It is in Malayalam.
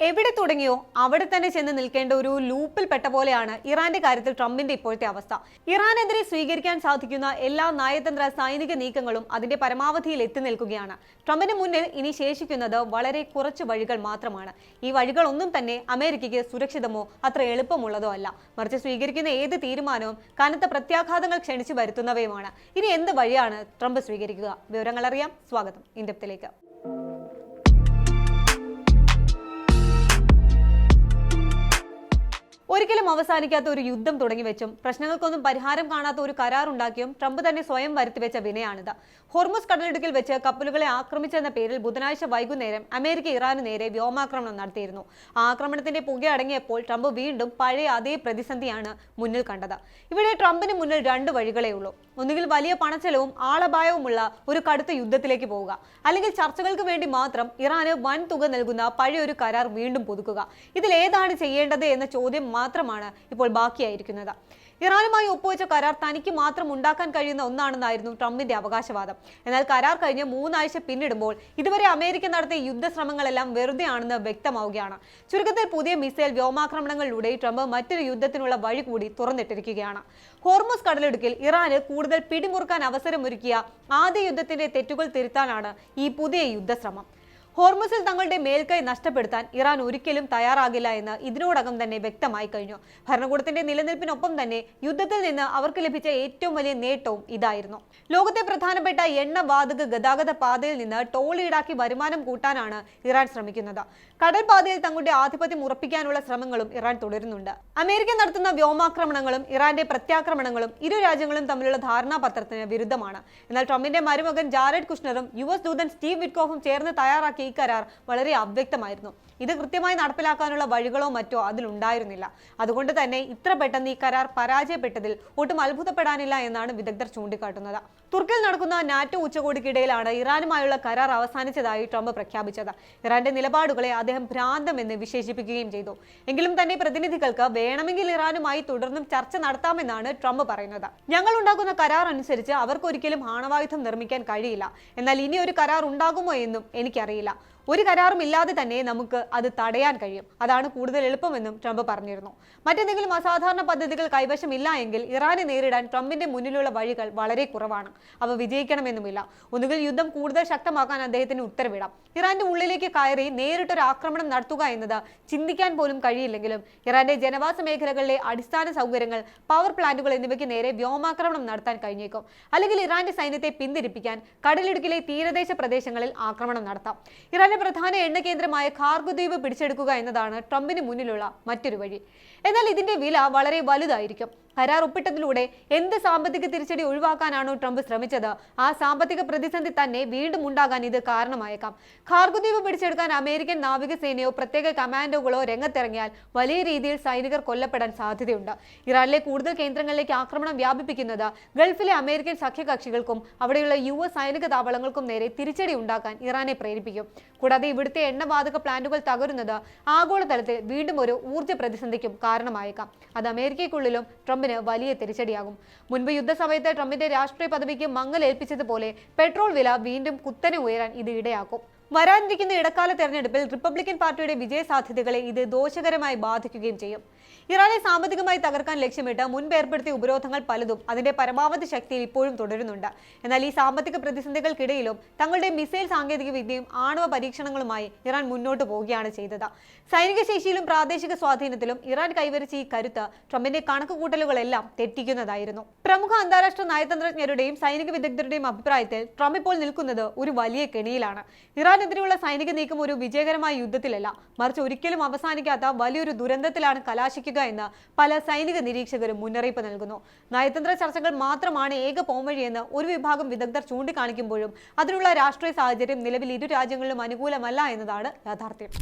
എവിടെ തുടങ്ങിയോ അവിടെ തന്നെ ചെന്ന് നിൽക്കേണ്ട ഒരു ലൂപ്പിൽ പെട്ട പോലെയാണ് ഇറാന്റെ കാര്യത്തിൽ ട്രംപിന്റെ ഇപ്പോഴത്തെ അവസ്ഥ. ഇറാനെതിരെ സ്വീകരിക്കാൻ സാധിക്കുന്ന എല്ലാ നയതന്ത്ര സൈനിക നീക്കങ്ങളും അതിന്റെ പരമാവധിയിൽ എത്തി നിൽക്കുകയാണ്. ട്രംപിന് മുന്നിൽ ഇനി ശേഷിക്കുന്നത് വളരെ കുറച്ച് വഴികൾ മാത്രമാണ്. ഈ വഴികളൊന്നും തന്നെ അമേരിക്കയ്ക്ക് സുരക്ഷിതമോ അത്ര എളുപ്പമുള്ളതോ അല്ല. മറിച്ച് സ്വീകരിക്കുന്ന ഏത് തീരുമാനവും കനത്ത പ്രത്യാഘാതങ്ങൾ ക്ഷണിച്ചു വരുത്തുന്നവയുമാണ്. ഇനി എന്ത് വഴിയാണ് ട്രംപ് സ്വീകരിക്കുക? വിവരങ്ങൾ അറിയാം. സ്വാഗതം ഇൻഡെപ്തിലേക്ക്. ഒരിക്കലും അവസാനിക്കാത്ത ഒരു യുദ്ധം തുടങ്ങി വെച്ചും പ്രശ്നങ്ങൾക്കൊന്നും പരിഹാരം കാണാത്ത ഒരു കരാർ ഉണ്ടാക്കിയും ട്രംപ് തന്നെ സ്വയം വരുത്തിവെച്ച വിനയാണിത്. ഹോർമുസ് കടലിടുക്കിൽ വെച്ച് കപ്പലുകളെ ആക്രമിച്ചെന്ന പേരിൽ ബുധനാഴ്ച വൈകുന്നേരം അമേരിക്ക ഇറാന് നേരെ വ്യോമാക്രമണം നടത്തിയിരുന്നു. ആ ആക്രമണത്തിന്റെ പുക അടങ്ങിയപ്പോൾ ട്രംപ് വീണ്ടും പഴയ അതേ പ്രതിസന്ധിയാണ് മുന്നിൽ കണ്ടത്. ഇവിടെ ട്രംപിന് മുന്നിൽ രണ്ട് വഴികളേ ഉള്ളൂ. ഒന്നുകിൽ വലിയ പണച്ചെലവും ആളപായവുമുള്ള ഒരു കടുത്ത യുദ്ധത്തിലേക്ക് പോവുക, അല്ലെങ്കിൽ ചർച്ചകൾക്ക് വേണ്ടി മാത്രം ഇറാന് വൻ തുക നൽകുന്ന പഴയ ഒരു കരാർ വീണ്ടും പുതുക്കുക. ഇതിലേതാണ് ചെയ്യേണ്ടത് എന്ന ചോദ്യം മാത്രമാണ് ഇപ്പോൾ ബാക്കിയായിരിക്കുന്നത്. ഇറാനുമായി ഒപ്പുവെച്ച കരാർ തനിക്ക് മാത്രം ഉണ്ടാക്കാൻ കഴിയുന്ന ഒന്നാണെന്നായിരുന്നു ട്രംപിന്റെ അവകാശവാദം. എന്നാൽ കരാർ കഴിഞ്ഞ് 3 ആഴ്ച പിന്നിടുമ്പോൾ ഇതുവരെ അമേരിക്ക നടത്തിയ യുദ്ധശ്രമങ്ങളെല്ലാം വെറുതെയാണെന്ന് വ്യക്തമാവുകയാണ്. ചുരുക്കത്തിൽ പുതിയ മിസൈൽ വ്യോമാക്രമണങ്ങളിലൂടെ ട്രംപ് മറ്റൊരു യുദ്ധത്തിനുള്ള വഴി കൂടി തുറന്നിട്ടിരിക്കുകയാണ്. ഹോർമുസ് കടലിടുക്കിൽ ഇറാന് കൂടുതൽ പിടിമുറുക്കാൻ അവസരമൊരുക്കിയ ആദ്യ യുദ്ധത്തിന്റെ തെറ്റുകൾ തിരുത്താനാണ് ഈ പുതിയ യുദ്ധശ്രമം. ഹോർമുസിൽ തങ്ങളുടെ മേൽക്കൈ നഷ്ടപ്പെടുത്താൻ ഇറാൻ ഒരിക്കലും തയ്യാറാകില്ല എന്ന് ഇതിനോടകം തന്നെ വ്യക്തമായി കഴിഞ്ഞു. ഭരണകൂടത്തിന്റെ നിലനിൽപ്പിനൊപ്പം തന്നെ യുദ്ധത്തിൽ നിന്ന് അവർക്ക് ലഭിച്ച ഏറ്റവും വലിയ നേട്ടവും ഇതായിരുന്നു. ലോകത്തെ പ്രധാനപ്പെട്ട എണ്ണവാതക ഗതാഗത പാതയിൽ നിന്ന് ടോൾ ഈടാക്കി വരുമാനം കൂട്ടാനാണ് ഇറാൻ ശ്രമിക്കുന്നത്. കടൽപാതയിൽ തങ്ങളുടെ ആധിപത്യം ഉറപ്പിക്കാനുള്ള ശ്രമങ്ങളും ഇറാൻ തുടരുന്നുണ്ട്. അമേരിക്ക നടത്തുന്ന വ്യോമാക്രമണങ്ങളും ഇറാന്റെ പ്രത്യാക്രമണങ്ങളും ഇരു രാജ്യങ്ങളും തമ്മിലുള്ള ധാരണാപത്രത്തിന് വിരുദ്ധമാണ്. എന്നാൽ ട്രംപിന്റെ മരുമകൻ ജാരഡ് കുഷ്ണറും US ദൂതൻ സ്റ്റീവ് വിറ്റ്കോഫും ചേർന്ന് തയ്യാറാക്കിയ ഈ കരാർ വളരെ അവ്യക്തമായിരുന്നു. ഇത് കൃത്യമായി നടപ്പിലാക്കാനുള്ള വഴികളോ മറ്റോ അതിലുണ്ടായിരുന്നില്ല. അതുകൊണ്ട് തന്നെ ഇത്ര പെട്ടെന്ന് ഈ കരാർ പരാജയപ്പെട്ടതിൽ ഒട്ടും അത്ഭുതപ്പെടാനില്ല എന്നാണ് വിദഗ്ധർ ചൂണ്ടിക്കാട്ടുന്നത്. തുർക്കിയിൽ നടക്കുന്ന നാറ്റോ ഉച്ചകോടിക്കിടയിലാണ് ഇറാനുമായുള്ള കരാർ അവസാനിച്ചതായി ട്രംപ് പ്രഖ്യാപിച്ചത്. ഇറാന്റെ നിലപാടുകളെ അദ്ദേഹം ഭ്രാന്തമെന്ന് വിശേഷിപ്പിക്കുകയും ചെയ്തു. എങ്കിലും തന്നെ പ്രതിനിധികൾക്ക് വേണമെങ്കിൽ ഇറാനുമായി തുടർന്നും ചർച്ച നടത്താമെന്നാണ് ട്രംപ് പറയുന്നത്. ഞങ്ങൾ ഉണ്ടാക്കുന്ന കരാർ അനുസരിച്ച് അവർക്കൊരിക്കലും ആണവായുധം നിർമ്മിക്കാൻ കഴിയില്ല. എന്നാൽ ഇനി ഒരു കരാർ ഉണ്ടാകുമോ എന്നും എനിക്കറിയില്ല. ഒരു കരാറും ഇല്ലാതെ തന്നെ നമുക്ക് അത് തടയാൻ കഴിയും. അതാണ് കൂടുതൽ എളുപ്പമെന്നും ട്രംപ് പറഞ്ഞിരുന്നു. മറ്റെന്തെങ്കിലും അസാധാരണ പദ്ധതികൾ കൈവശമില്ല എങ്കിൽ ഇറാനെ നേരിടാൻ ട്രംപിന്റെ മുന്നിലുള്ള വഴികൾ വളരെ കുറവാണ്. അവ വിജയിക്കണമെന്നുമില്ല. ഒന്നുകിൽ യുദ്ധം കൂടുതൽ ശക്തമാക്കാൻ അദ്ദേഹത്തിന് ഉത്തരവിടാം. ഇറാന്റെ ഉള്ളിലേക്ക് കയറി നേരിട്ടൊരു ആക്രമണം നടത്തുക എന്നത് ചിന്തിക്കാൻ പോലും കഴിയില്ലെങ്കിലും ഇറാന്റെ ജനവാസ മേഖലകളിലെ അടിസ്ഥാന സൗകര്യങ്ങൾ, പവർ പ്ലാന്റുകൾ എന്നിവയ്ക്ക് നേരെ വ്യോമാക്രമണം നടത്താൻ കഴിഞ്ഞേക്കും. അല്ലെങ്കിൽ ഇറാന്റെ സൈന്യത്തെ പിന്തിരിപ്പിക്കാൻ കടലിടുക്കിലെ തീരദേശ പ്രദേശങ്ങളിൽ ആക്രമണം നടത്താം. ഇറാന്റെ പ്രധാന എണ്ണ കേന്ദ്രമായ ഖാർഗോ ദ്വീപ് പിടിച്ചെടുക്കുക എന്നതാണ് ട്രംപിന് മുന്നിലുള്ള മറ്റൊരു വഴി. എന്നാൽ ഇതിന്റെ വില വളരെ വലുതായിരിക്കും. കരാർ ഒപ്പിട്ടതിലൂടെ എന്ത് സാമ്പത്തിക തിരിച്ചടി ഒഴിവാക്കാനാണോ ട്രംപ് ശ്രമിച്ചത്, ആ സാമ്പത്തിക പ്രതിസന്ധി തന്നെ വീണ്ടും ഉണ്ടാകാൻ ഇത് കാരണമായേക്കാം. ഖാർഗോ ദ്വീപ് പിടിച്ചെടുക്കാൻ അമേരിക്കൻ നാവികസേനയോ പ്രത്യേക കമാൻഡോകളോ രംഗത്തിറങ്ങിയാൽ വലിയ രീതിയിൽ സൈനികർ കൊല്ലപ്പെടാൻ സാധ്യതയുണ്ട്. ഇറാനിലെ കൂടുതൽ കേന്ദ്രങ്ങളിലേക്ക് ആക്രമണം വ്യാപിപ്പിക്കുന്നത് ഗൾഫിലെ അമേരിക്കൻ സഖ്യകക്ഷികൾക്കും അവിടെയുള്ള US സൈനിക താവളങ്ങൾക്കും നേരെ തിരിച്ചടി ഉണ്ടാക്കാൻ ഇറാനെ പ്രേരിപ്പിക്കും. കൂടാതെ ഇവിടുത്തെ എണ്ണവാതക പ്ലാന്റുകൾ തകരുന്നത് ആഗോളതലത്തിൽ വീണ്ടും ഒരു ഊർജ്ജ പ്രതിസന്ധിക്കും കാരണമായേക്കാം. അത് അമേരിക്കയ്ക്കുള്ളിലും ട്രംപിന് വലിയ തിരിച്ചടിയാകും. മുൻപ് യുദ്ധസമയത്ത് ട്രംപിന്റെ രാഷ്ട്രീയ പദവിക്ക് മങ്ങലേൽപ്പിച്ചതുപോലെ പെട്രോൾ വില വീണ്ടും കുത്തനെ ഉയരാൻ ഇത് ഇടയാക്കും. വരാനിരിക്കുന്ന ഇടക്കാല തെരഞ്ഞെടുപ്പിൽ റിപ്പബ്ലിക്കൻ പാർട്ടിയുടെ വിജയ സാധ്യതകളെ ഇത് ദോഷകരമായി ബാധിക്കുകയും ചെയ്യും. ഇറാനെ സാമ്പത്തികമായി തകർക്കാൻ ലക്ഷ്യമിട്ട് മുൻപ് ഏർപ്പെടുത്തിയ ഉപരോധങ്ങൾ പലതും അതിന്റെ പരമാവധി ശക്തിയിൽ ഇപ്പോഴും തുടരുന്നുണ്ട്. എന്നാൽ ഈ സാമ്പത്തിക പ്രതിസന്ധികൾക്കിടയിലും തങ്ങളുടെ മിസൈൽ സാങ്കേതിക വിദ്യയും ആണവ പരീക്ഷണങ്ങളുമായി ഇറാൻ മുന്നോട്ട് പോവുകയാണ് ചെയ്തത്. സൈനിക ശേഷിയിലും പ്രാദേശിക സ്വാധീനത്തിലും ഇറാൻ കൈവരിച്ച ഈ കരുത്ത് ട്രംപിന്റെ കണക്കുകൂട്ടലുകളെല്ലാം തെറ്റിക്കുന്നതായിരുന്നു. പ്രമുഖ അന്താരാഷ്ട്ര നയതന്ത്രജ്ഞരുടെയും സൈനിക വിദഗ്ധരുടെയും അഭിപ്രായത്തിൽ ട്രംപ് ഇപ്പോൾ നിൽക്കുന്നത് ഒരു വലിയ കെണിയിലാണ്. ഇറാനെതിരെയുള്ള സൈനിക നീക്കം ഒരു വിജയകരമായ യുദ്ധത്തിലല്ല, മറിച്ച് ഒരിക്കലും അവസാനിക്കാത്ത വലിയൊരു ദുരന്തത്തിലാണ് കലാശിക്കുക എന്ന് പല സൈനിക നിരീക്ഷകരും മുന്നറിയിപ്പ് നൽകുന്നു. നയതന്ത്ര ചർച്ചകൾ മാത്രമാണ് ഏക പോംവഴിയെന്ന് ഒരു വിഭാഗം വിദഗ്ധർ ചൂണ്ടിക്കാണിക്കുമ്പോഴും അതിനുള്ള രാഷ്ട്രീയ സാഹചര്യം നിലവിൽ ഇരു രാജ്യങ്ങളിലും അനുകൂലമല്ല എന്നതാണ് യാഥാർത്ഥ്യം.